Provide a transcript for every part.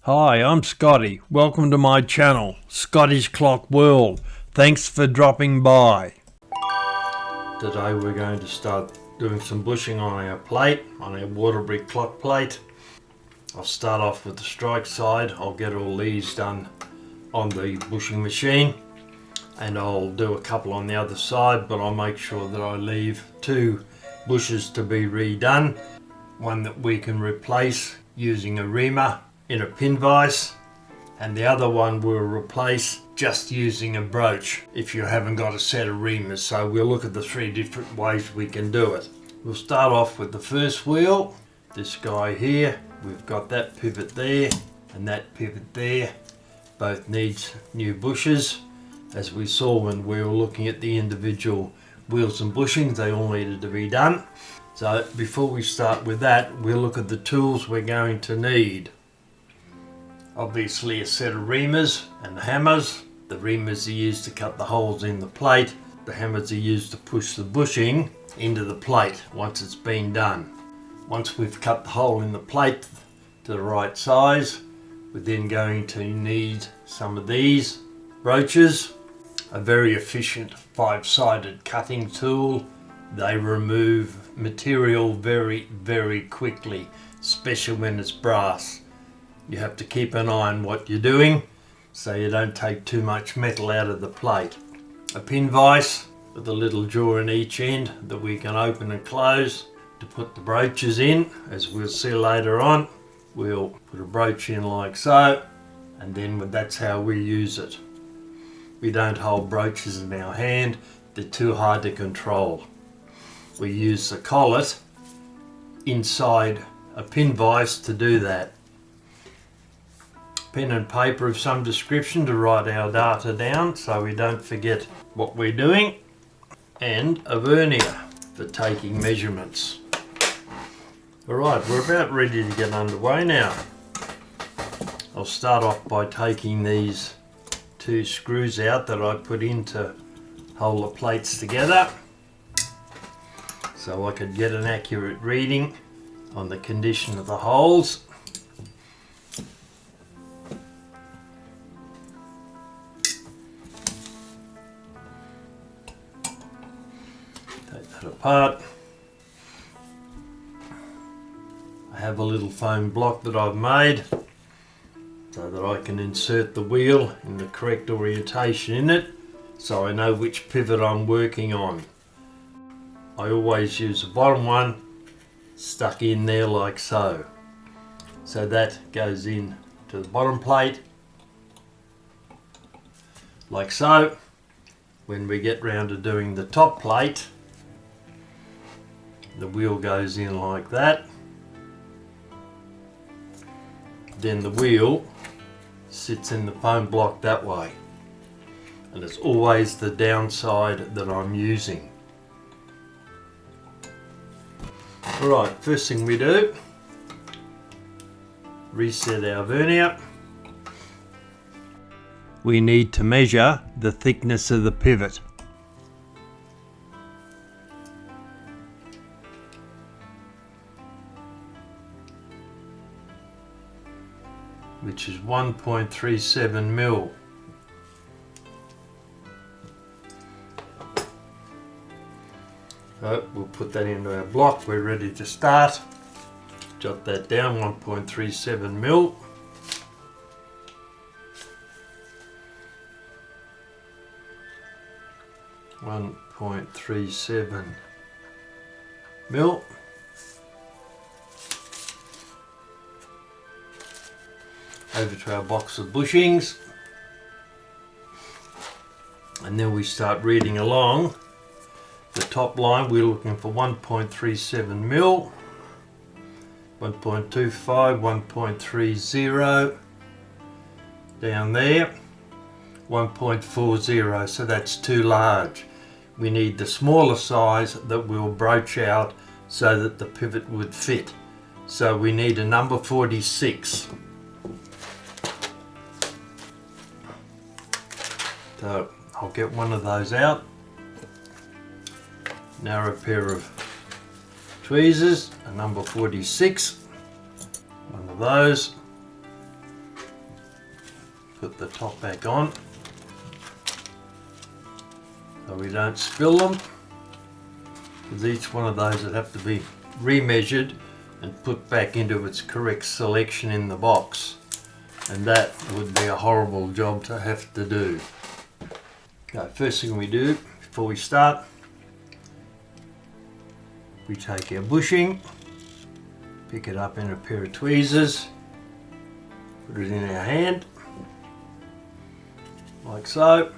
Hi, I'm Scotty. Welcome to my channel, Scotty's Clock World. Thanks for dropping by. Today we're going to start doing some bushing on our plate, on our water brick clock plate. I'll start off with the strike side. I'll get all these done on the bushing machine, and I'll do a couple on the other side, but I'll make sure that I leave 2 bushes to be redone. One that we can replace using a reamer in a pin vise, and the other one we'll replace just using a broach if you haven't got a set of reamers. So we'll look at the 3 different ways we can do it. We'll start off with the first wheel, this guy here. We've got that pivot there and that pivot there. Both needs new bushes. As we saw when we were looking at the individual wheels and bushings, they all needed to be done. So before we start with that, we'll look at the tools we're going to need. Obviously a set of reamers and hammers. The reamers are used to cut the holes in the plate. The hammers are used to push the bushing into the plate once it's been done. Once we've cut the hole in the plate to the right size, we're then going to need some of these broaches. A very efficient 5-sided cutting tool. They remove material very quickly, especially when it's brass. You have to keep an eye on what you're doing so you don't take too much metal out of the plate. A pin vise with a little drawer in each end that we can open and close to put the broaches in. As we'll see later on, we'll put a broach in like so, and then that's how we use it. We don't hold broaches in our hand, they're too hard to control. We use the collet inside a pin vise to do that. Pen and paper of some description to write our data down so we don't forget what we're doing, and a vernier for taking measurements. Alright, we're about ready to get underway now. I'll start off by taking these 2 screws out that I put in to hold the plates together so I could get an accurate reading on the condition of the holes. Apart. I have a little foam block that I've made so that I can insert the wheel in the correct orientation in it, so I know which pivot I'm working on. I always use the bottom one stuck in there like so. So that goes in to the bottom plate like so. When we get round to doing the top plate, the wheel goes in like that. Then the wheel sits in the foam block that way. And it's always the downside that I'm using. Alright, first thing we do, reset our vernier. We need to measure the thickness of the pivot. Which is 1.37 mil. So we'll put that into our block. We're ready to start. Jot that down, 1.37 mil. .37 mil. Over to our box of bushings, and then we start reading along the top line. We're looking for 1.37 mil, 1.25, 1.30, down there 1.40, so that's too large. We need the smaller size that we'll broach out so that the pivot would fit. So we need a number 46. So I'll get one of those out. Narrow pair of tweezers, a number 46, one of those. put the top back on so we don't spill them, because each one of those would have to be remeasured and put back into its correct selection in the box, and that would be a horrible job to have to do. Okay, first thing we do before we start, we take our bushing, pick it up in a pair of tweezers, put it in our hand like so,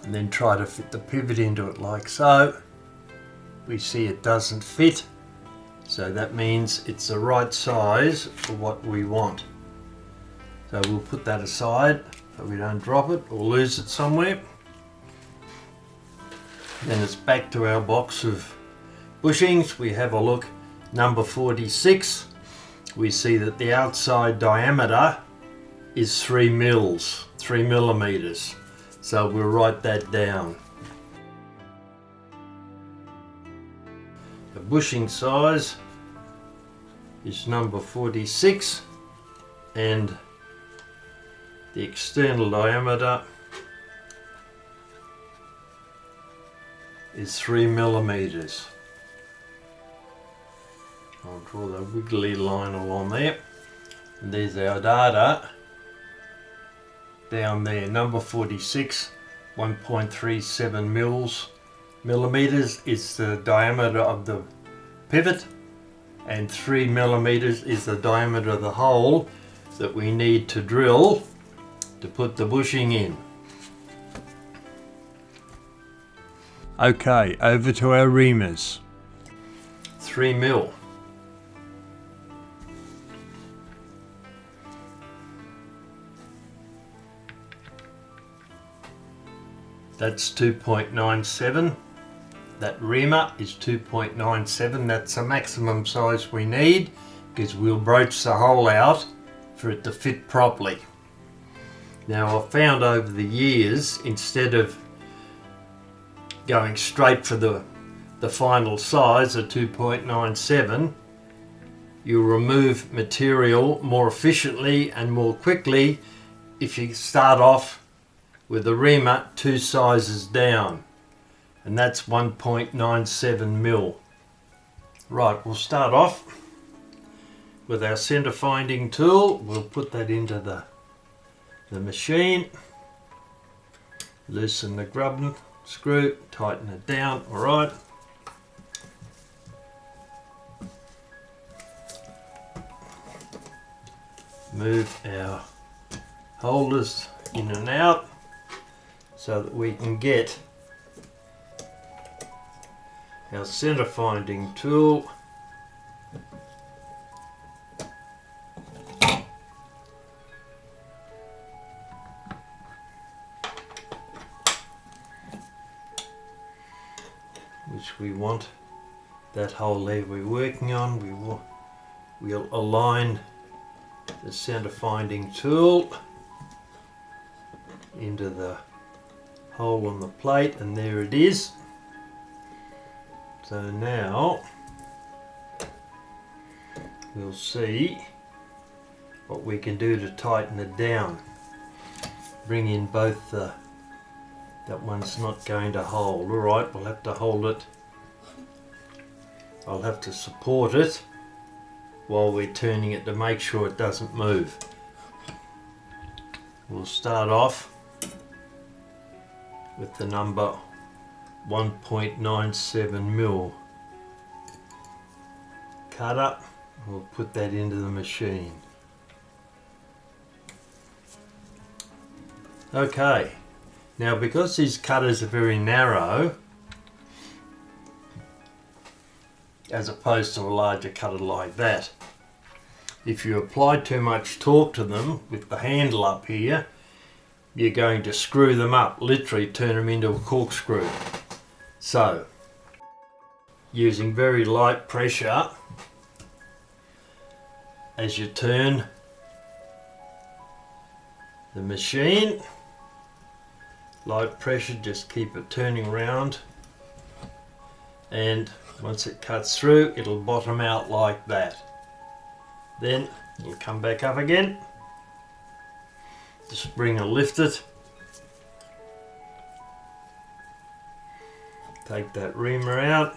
and then try to fit the pivot into it like so. We see it doesn't fit, so that means it's the right size for what we want. So we'll put that aside so we don't drop it or lose it somewhere. Then it's back to our box of bushings. We have a look, number 46. We see that the outside diameter is 3 millimeters. So we'll write that down. The bushing size is number 46, and the external diameter is 3 millimeters. I'll draw the wiggly line along there, and there's our data down there. Number 46, 1.37 millimeters is the diameter of the pivot, and 3 millimeters is the diameter of the hole that we need to drill to put the bushing in. Okay, over to our reamers. 3 mil. That's 2.97. That reamer is 2.97. That's the maximum size we need, because we'll broach the hole out for it to fit properly. Now, I've found over the years, instead of going straight for the final size of 2.97, you remove material more efficiently and more quickly if you start off with the reamer 2 sizes down, and that's 1.97 mil. Right, we'll start off with our center finding tool. We'll put that into the machine, loosen the grub screw, tighten it down. All right. Move our holders in and out so that we can get our center finding tool which we want. That hole there we're working on, we'll align the center finding tool into the hole on the plate, and there it is. So now we'll see what we can do to tighten it down. Bring in both the, that one's not going to hold. Alright, we'll have to hold it. I'll have to support it while we're turning it to make sure it doesn't move. We'll start off with the number 1.97 mil cutter. We'll put that into the machine. Okay, now because these cutters are very narrow as opposed to a larger cutter like that, if you apply too much torque to them with the handle up here, you're going to screw them up, literally turn them into a corkscrew. So, using very light pressure as you turn the machine, light pressure, just keep it turning around, and once it cuts through, it'll bottom out like that. Then it'll come back up again, the spring will lift it. Take that reamer out.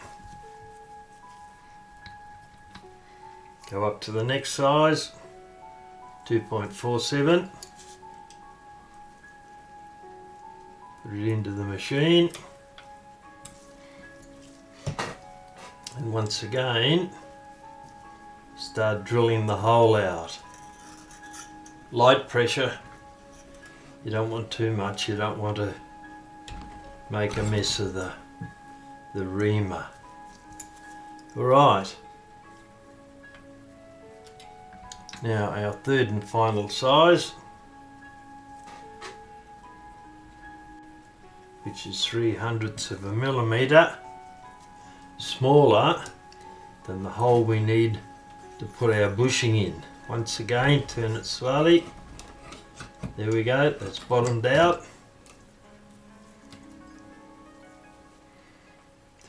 Go up to the next size, 2.47. Put it into the machine. And once again, start drilling the hole out. Light pressure. You don't want too much, you don't want to make a mess of the reamer. Alright. Now our third and final size, which is 3/100 of a millimetre, smaller than the hole we need to put our bushing in. Once again, turn it slowly. There we go, that's bottomed out.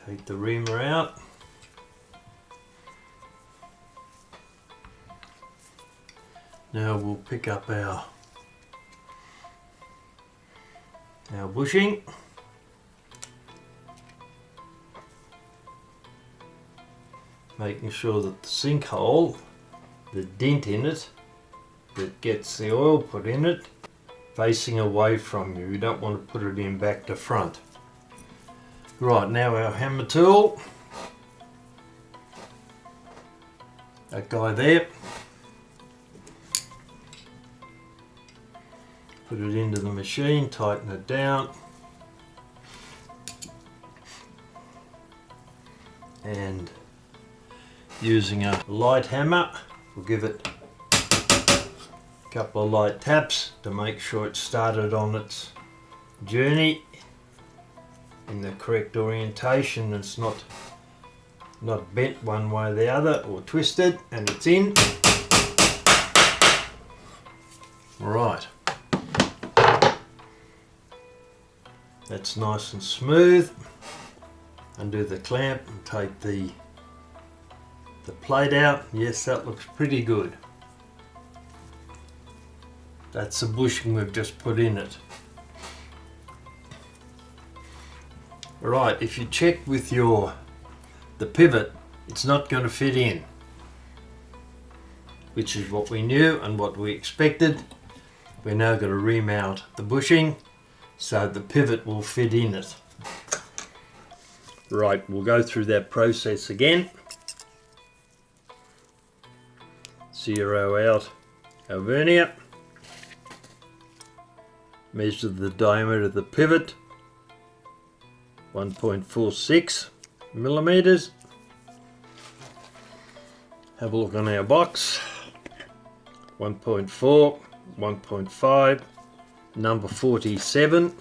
Take the reamer out. Now we'll pick up our bushing. Making sure that the sinkhole, the dent in it, that gets the oil put in it, facing away from you. You don't want to put it in back to front. Right, now our hammer tool. That guy there. Put it into the machine, tighten it down. And using a light hammer, we'll give it a couple of light taps to make sure it started on its journey in the correct orientation. It's not bent one way or the other or twisted, and it's in. Right. That's nice and smooth. Undo the clamp and take the plate out. Yes, that looks pretty good. That's the bushing we've just put in it. Right, if you check with the pivot, it's not going to fit in, which is what we knew and what we expected. We're now going to remount the bushing so the pivot will fit in it. Right, we'll go through that process again. Zero out our vernier. Measure the diameter of the pivot, 1.46 millimeters. Have a look on our box. 1.4, 1.5, number 47.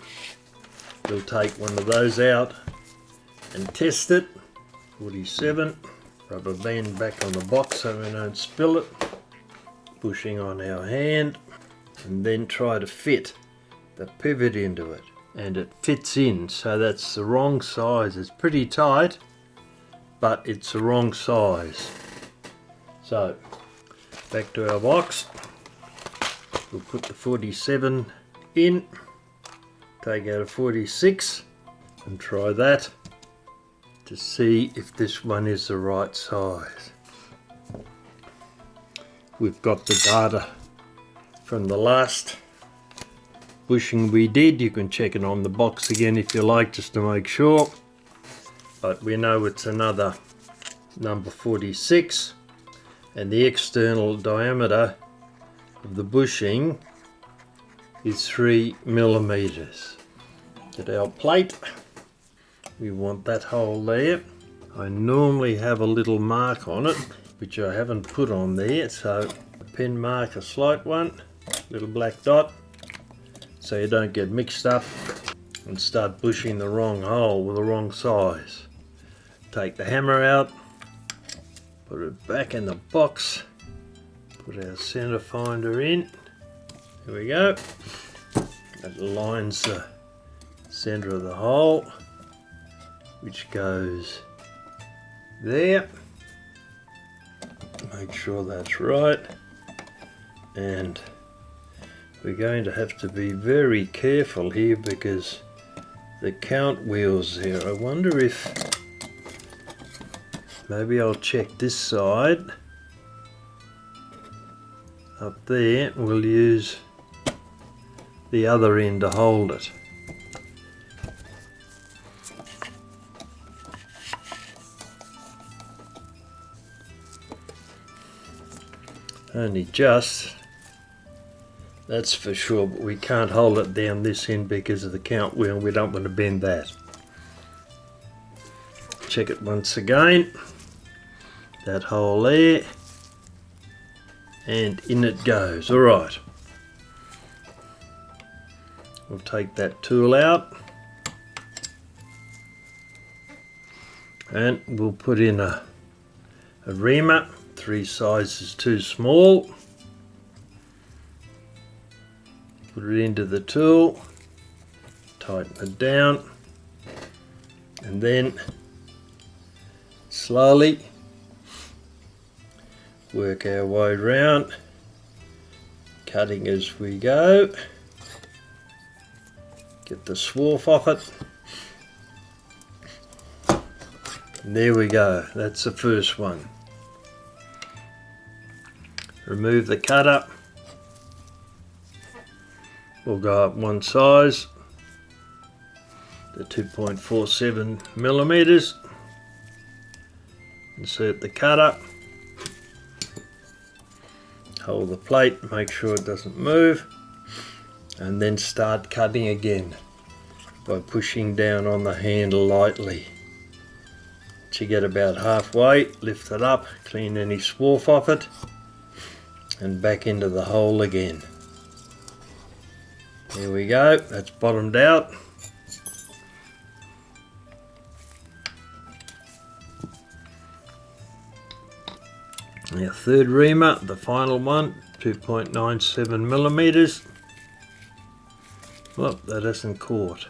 We'll take one of those out and test it. 47. Rubber band back on the box so we don't spill it. Bushing on our hand, and then try to fit the pivot into it, and it fits in, so that's the wrong size. It's pretty tight, but it's the wrong size. So back to our box, we'll put the 47 in, take out a 46 and try that to see if this one is the right size. We've got the data from the last bushing we did. You can check it on the box again if you like, just to make sure, but we know it's another number 46, and the external diameter of the bushing is 3 millimeters. Get our plate, we want that hole there. I normally have a little mark on it, which I haven't put on there, so a pen mark, a slight one, little black dot, so you don't get mixed up and start bushing the wrong hole with the wrong size. Take the hammer out, put it back in the box, put our center finder in, there we go. That aligns the center of the hole, which goes there. Make sure that's right, and we're going to have to be very careful here because the count wheel's there. I wonder if maybe I'll check this side up there. We'll use the other end to hold it. Only just, that's for sure, but we can't hold it down this end because of the count wheel. We don't want to bend that. Check it once again. That hole there, and in it goes. All right. We'll take that tool out and we'll put in a reamer. 3 sizes too small. Put it into the tool, tighten it down, and then slowly work our way round, cutting as we go. Get the swarf off it. And there we go, that's the first one. Remove the cutter. We'll go up 1 size to 2.47 millimeters. Insert the cutter. Hold the plate, make sure it doesn't move, and then start cutting again by pushing down on the handle lightly. Once you get about halfway, lift it up, clean any swarf off it, and back into the hole again. There we go, that's bottomed out. Our third reamer, the final one, 2.97 millimeters. Well, that isn't caught.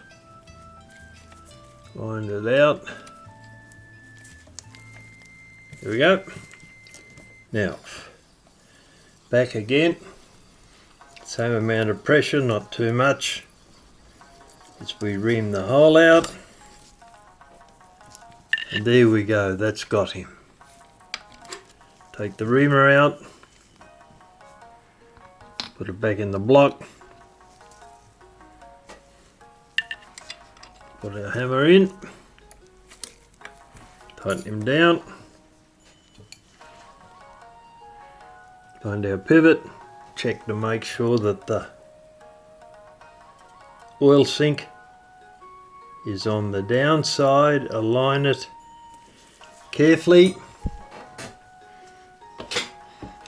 Wind it out. There we go. Now, back again. Same amount of pressure, not too much, as we ream the hole out. And there we go, that's got him. Take the reamer out, put it back in the block, put our hammer in, tighten him down, find our pivot, check to make sure that the oil sink is on the downside, align it carefully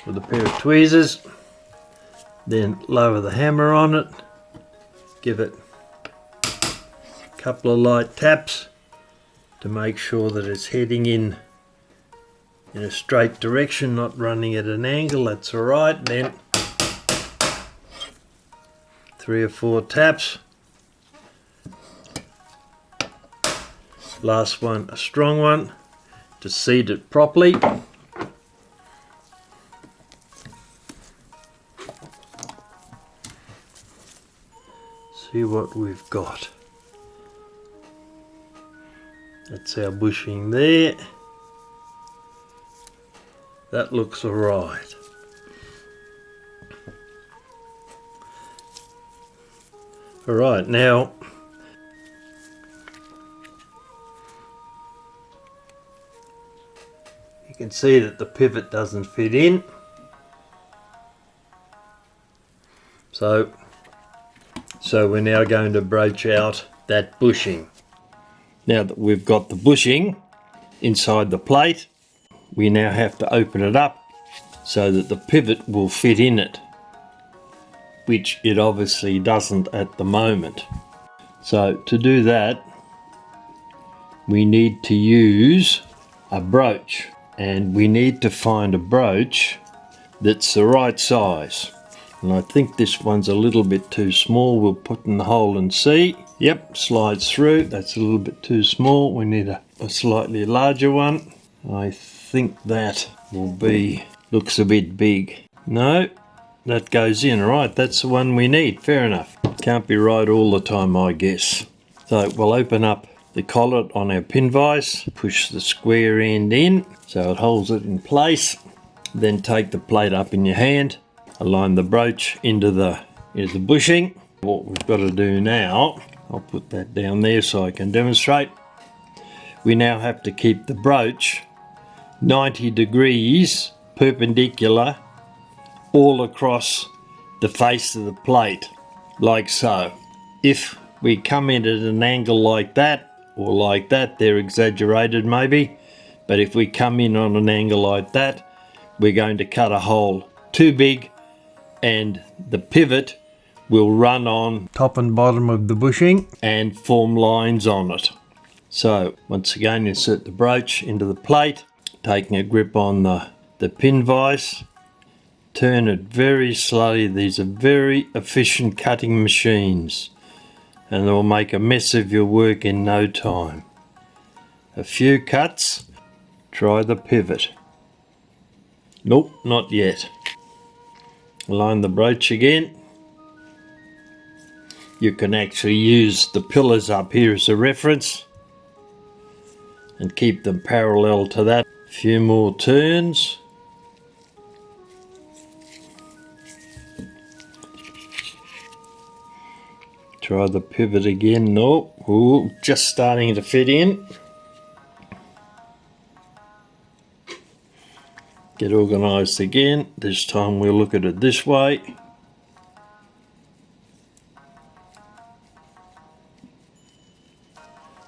with a pair of tweezers, then lower the hammer on it, give it a couple of light taps to make sure that it's heading in a straight direction, not running at an angle. That's alright. Then 3 or 4 taps. Last one, a strong one to seat it properly. See what we've got. That's our bushing there. That looks alright. Alright, now you can see that the pivot doesn't fit in. So we're now going to broach out that bushing. Now that we've got the bushing inside the plate, we now have to open it up so that the pivot will fit in it, which it obviously doesn't at the moment. So to do that, we need to use a broach, and we need to find a broach that's the right size. And I think this one's a little bit too small. We'll put in the hole and see. Yep, slides through. That's a little bit too small. We need a slightly larger one. I think that will be, looks a bit big. No, that goes in. Right, that's the one we need. Fair enough. Can't be right all the time, I guess. So we'll open up the collet on our pin vise, push the square end in so it holds it in place. Then take the plate up in your hand, align the brooch into the bushing. What we've got to do now, I'll put that down there so I can demonstrate. We now have to keep the brooch 90 degrees perpendicular all across the face of the plate, like so. If we come in at an angle like that, or like that, they're exaggerated maybe, but if we come in on an angle like that, we're going to cut a hole too big and the pivot will run on top and bottom of the bushing and form lines on it. So once again, insert the brooch into the plate, taking a grip on the pin vise, turn it very slowly. These are very efficient cutting machines and they'll make a mess of your work in no time. A few cuts, try the pivot. Nope, not yet. Align the brooch again. You can actually use the pillars up here as a reference and keep them parallel to that. A few more turns. Try the pivot again. No, ooh, just starting to fit in. Get organised again. This time we'll look at it this way.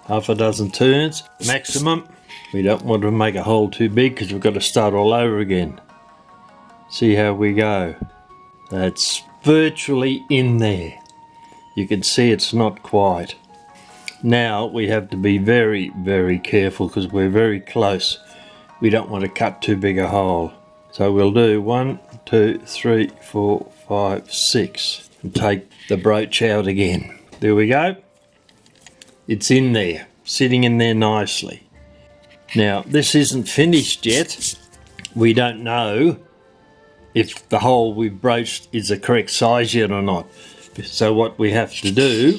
Half a dozen turns maximum. We don't want to make a hole too big because we've got to start all over again. See how we go. That's virtually in there. You can see it's not quite. Now we have to be very, very careful because we're very close. We don't want to cut too big a hole. So we'll do 1, 2, 3, 4, 5, 6 and take the brooch out again. There we go. It's in there, sitting in there nicely. Now this isn't finished yet. We don't know if the hole we've broached is the correct size yet or not. So what we have to do,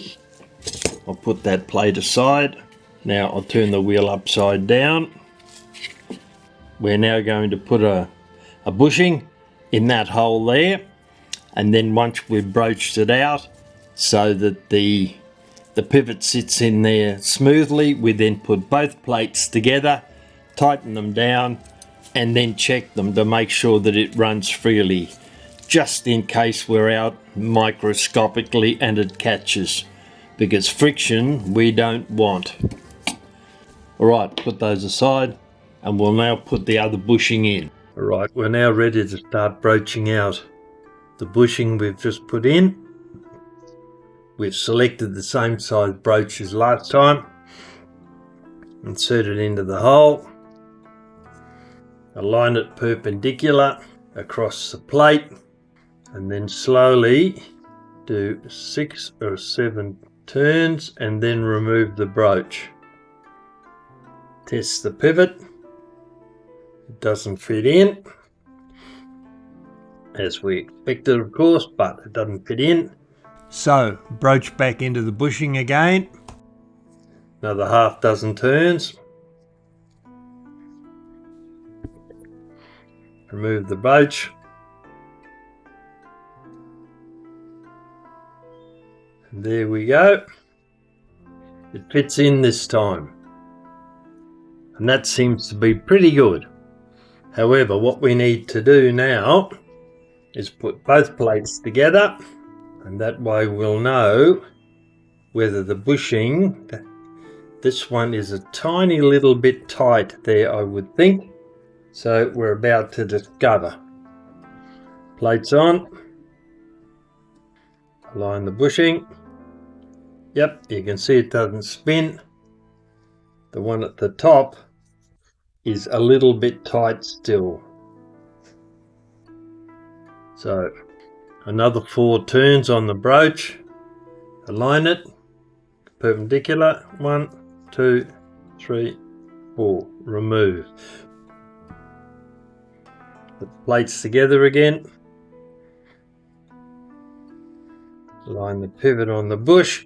I'll put that plate aside. Now I'll turn the wheel upside down. We're now going to put a bushing in that hole there, and then once we've broached it out so that the pivot sits in there smoothly, we then put both plates together, tighten them down, and then check them to make sure that it runs freely, just in case we're out microscopically and it catches, because friction we don't want. Alright, put those aside and we'll now put the other bushing in. Alright, we're now ready to start broaching out the bushing we've just put in. We've selected the same size brooch as last time. Insert it into the hole. Align it perpendicular across the plate. And then slowly do 6 or 7 turns and then remove the brooch. Test the pivot. It doesn't fit in, as we expected of course, but it doesn't fit in. So broach back into the bushing again. Another half dozen turns. Remove the brooch. And there we go. It fits in this time. And that seems to be pretty good. However, what we need to do now is put both plates together, and that way we'll know whether the bushing, this one is a tiny little bit tight there, I would think. So we're about to discover. Plates on. Align the bushing. Yep, you can see it doesn't spin. The one at the top is a little bit tight still. So another 4 turns on the brooch. Align it perpendicular. 1, 2, 3, 4. Remove. Put the plates together again. Line the pivot on the bush.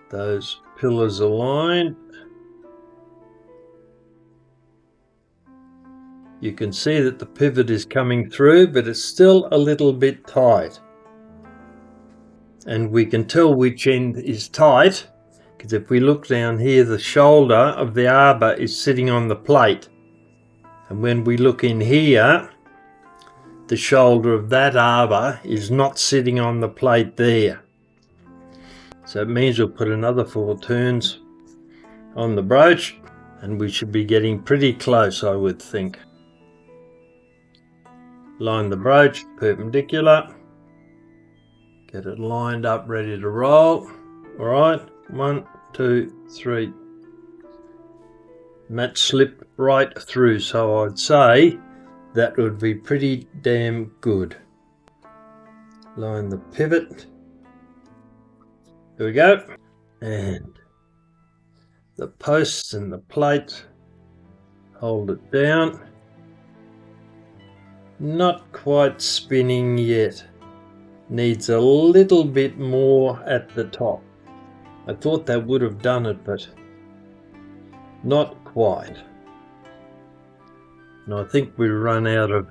Those pillars aligned. You can see that the pivot is coming through, but it's still a little bit tight. And we can tell which end is tight, because if we look down here, the shoulder of the arbor is sitting on the plate. And when we look in here, the shoulder of that arbor is not sitting on the plate there. So it means we'll put another 4 turns on the broach, and we should be getting pretty close, I would think. Line the broach perpendicular. Get it lined up, ready to roll. All right, 1, 2, 3. And that slipped right through, so I'd say that would be pretty damn good. Line the pivot. There we go. And the posts and the plate, hold it down. Not quite spinning yet. Needs a little bit more at the top. I thought that would have done it, but not quite. And I think we run out of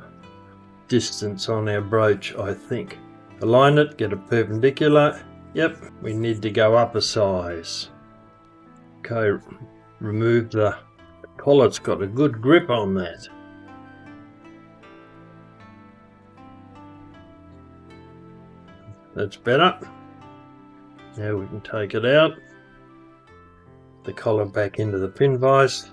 distance on our broach, I think. Align it, get it perpendicular. Yep, we need to go up a size. Okay, remove the collar. It's got a good grip on that. That's better. Now we can take it out. The collar back into the pin vise.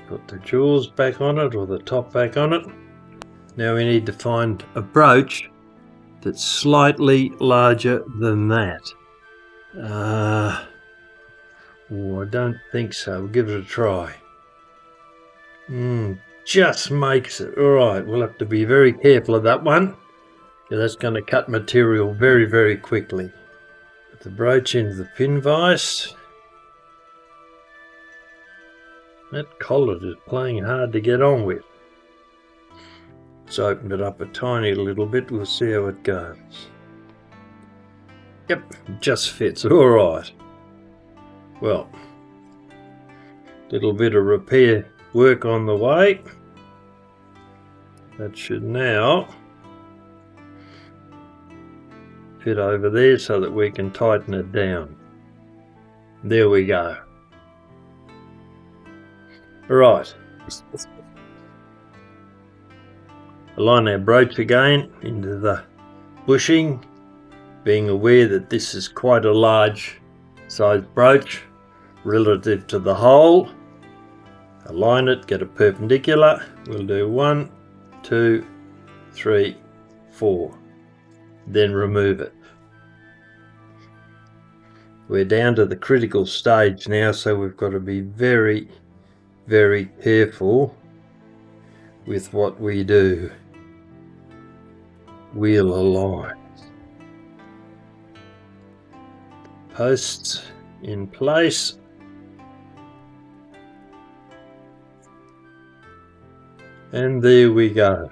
Put the jewels back on it, or the top back on it. Now we need to find a brooch that's slightly larger than that. Oh, I don't think so. We'll give it a try. Just makes it. Alright, we'll have to be very careful of that one. That's going to cut material very, very quickly. Put the brooch into the pin vise. That collar is playing hard to get on with. Let's open it up a tiny little bit. We'll see how it goes. Yep, just fits. All right. Well, little bit of repair work on the way. That should now fit over there so that we can tighten it down. There we go. Right. Align our brooch again into the bushing, being aware that this is quite a large size brooch relative to the hole. Align it, get it perpendicular. We'll do 1, 2, 3, 4. Then remove it. We're down to the critical stage now, so we've got to be very, very careful with what we do. Wheel align. Posts in place. And there we go.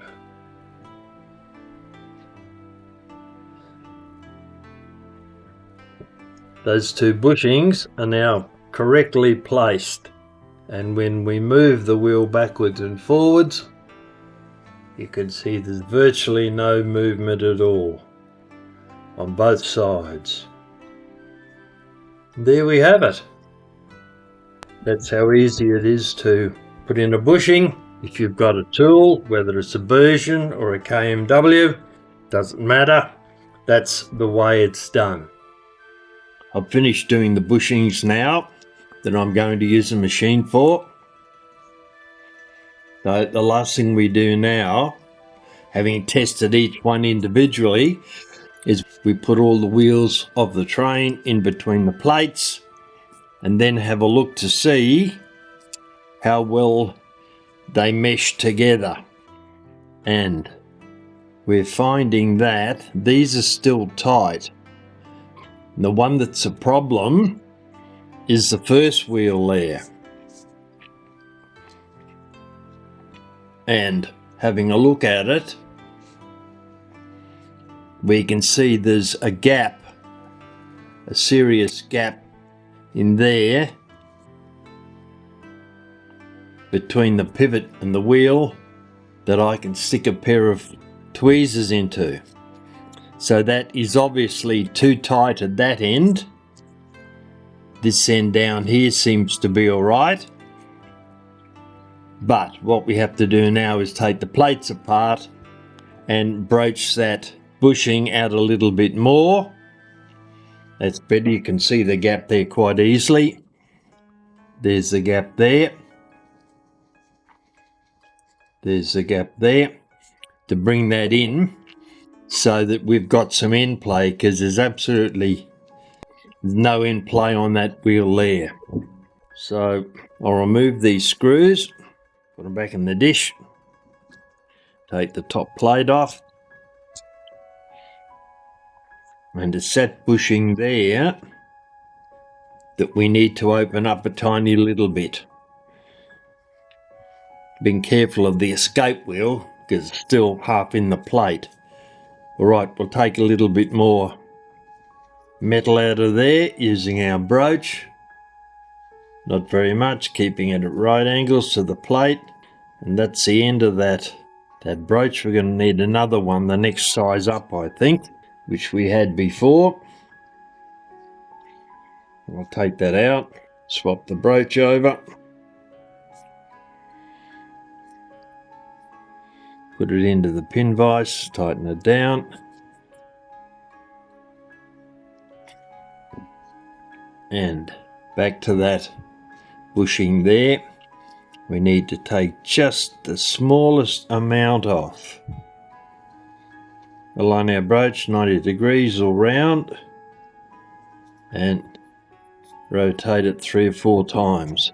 Those 2 bushings are now correctly placed, and when we move the wheel backwards and forwards, you can see there's virtually no movement at all on both sides. There we have it. That's how easy it is to put in a bushing. If you've got a tool, whether it's a Bergeon or a KMW, doesn't matter. That's the way it's done. I've finished doing the bushings now that I'm going to use the machine for. So the last thing we do now, having tested each one individually, is we put all the wheels of the train in between the plates and then have a look to see how well they mesh together. And we're finding that these are still tight. The one that's a problem is the first wheel there. And having a look at it, we can see there's a gap, a serious gap in there between the pivot and the wheel that I can stick a pair of tweezers into. So that is obviously too tight at that end. This end down here seems to be all right. But what we have to do now is take the plates apart and broach that bushing out a little bit more. That's better. You can see the gap there quite easily. There's the gap there. There's the gap there. To bring that in so that we've got some end play, because there's absolutely no end play on that wheel there. So I'll remove these screws, put them back in the dish, take the top plate off, and it's that bushing there that we need to open up a tiny little bit. Being careful of the escape wheel because it's still half in the plate. Alright, we'll take a little bit more metal out of there using our broach. Not very much, keeping it at right angles to the plate. And that's the end of that broach. We're going to need another one, the next size up I think, which we had before. I'll take that out, swap the broach over. Put it into the pin vise, tighten it down. And back to that bushing there. We need to take just the smallest amount off. Align our broach 90 degrees all round and rotate it 3 or 4 times.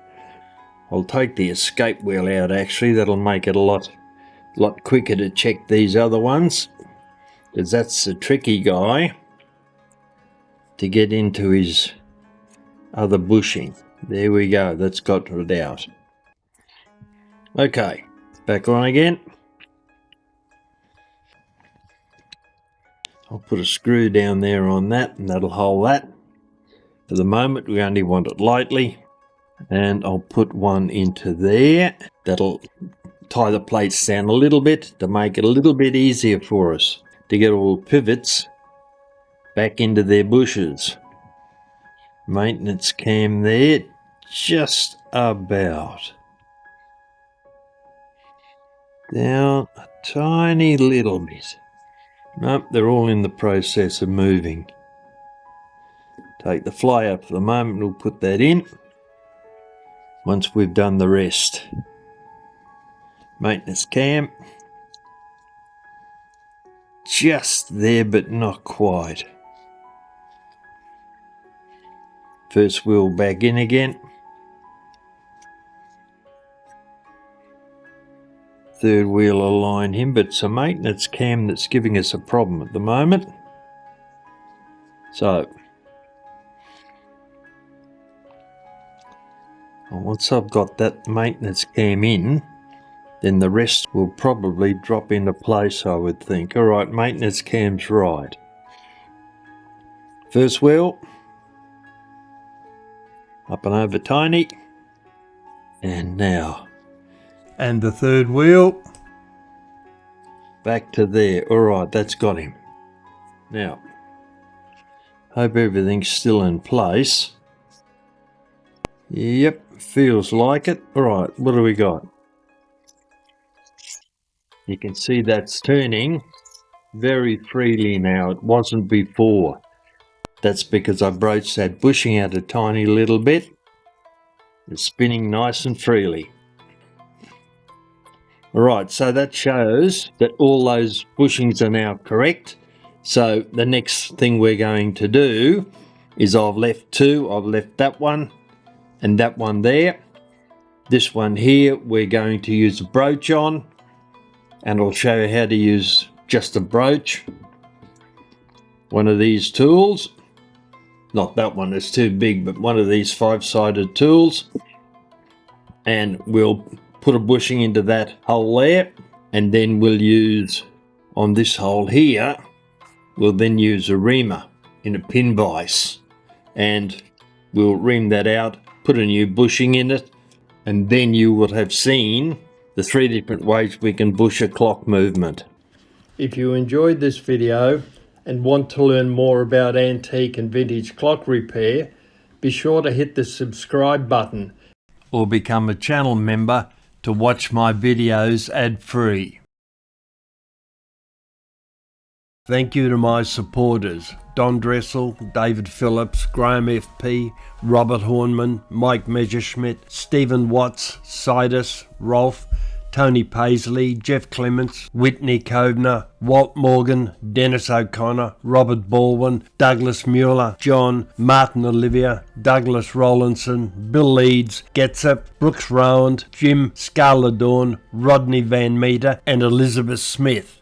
I'll take the escape wheel out actually, that'll make it a lot quicker to check these other ones, because that's the tricky guy to get into his other bushing. There we go, that's got it out. Okay, back on again. I'll put a screw down there on that and that'll hold that. For the moment we only want it lightly, and I'll put one into there. That'll tie the plates down a little bit to make it a little bit easier for us to get all the pivots back into their bushes. Maintenance cam there, just about. Down a tiny little bit. Nope, they're all in the process of moving. Take the fly up for the moment, we'll put that in once we've done the rest. Maintenance cam, just there but not quite. First wheel back in again. Third wheel align him, but it's a maintenance cam that's giving us a problem at the moment. So once I've got that maintenance cam in, then the rest will probably drop into place, I would think. Alright, maintenance cam's right. First wheel, up and over tiny, and now. And the third wheel, back to there. Alright, that's got him. Now, hope everything's still in place. Yep, feels like it. Alright, what do we got? You can see that's turning very freely now. It wasn't before. That's because I broached that bushing out a tiny little bit. It's spinning nice and freely. Alright, so that shows that all those bushings are now correct. So the next thing we're going to do is I've left 2. I've left that one and that one there. This one here we're going to use a broach on. And I'll show you how to use just a broach. One of these tools, not that one, it's too big, but one of these 5-sided tools. And we'll put a bushing into that hole there, and then we'll use on this hole here We'll then use a reamer in a pin vise and we'll ream that out, put a new bushing in it, and then you will have seen the 3 different ways we can bush a clock movement. If you enjoyed this video and want to learn more about antique and vintage clock repair, be sure to hit the subscribe button or become a channel member to watch my videos ad-free. Thank you to my supporters, Don Dressel, David Phillips, Graham FP, Robert Hornman, Mike Messerschmidt, Stephen Watts, Sidus, Rolf, Tony Paisley, Jeff Clements, Whitney Kovner, Walt Morgan, Dennis O'Connor, Robert Baldwin, Douglas Mueller, John, Martin Olivia, Douglas Rowlandson, Bill Leeds, Getzip, Brooks Rowand, Jim, Scarla Dawn, Rodney Van Meter and Elizabeth Smith.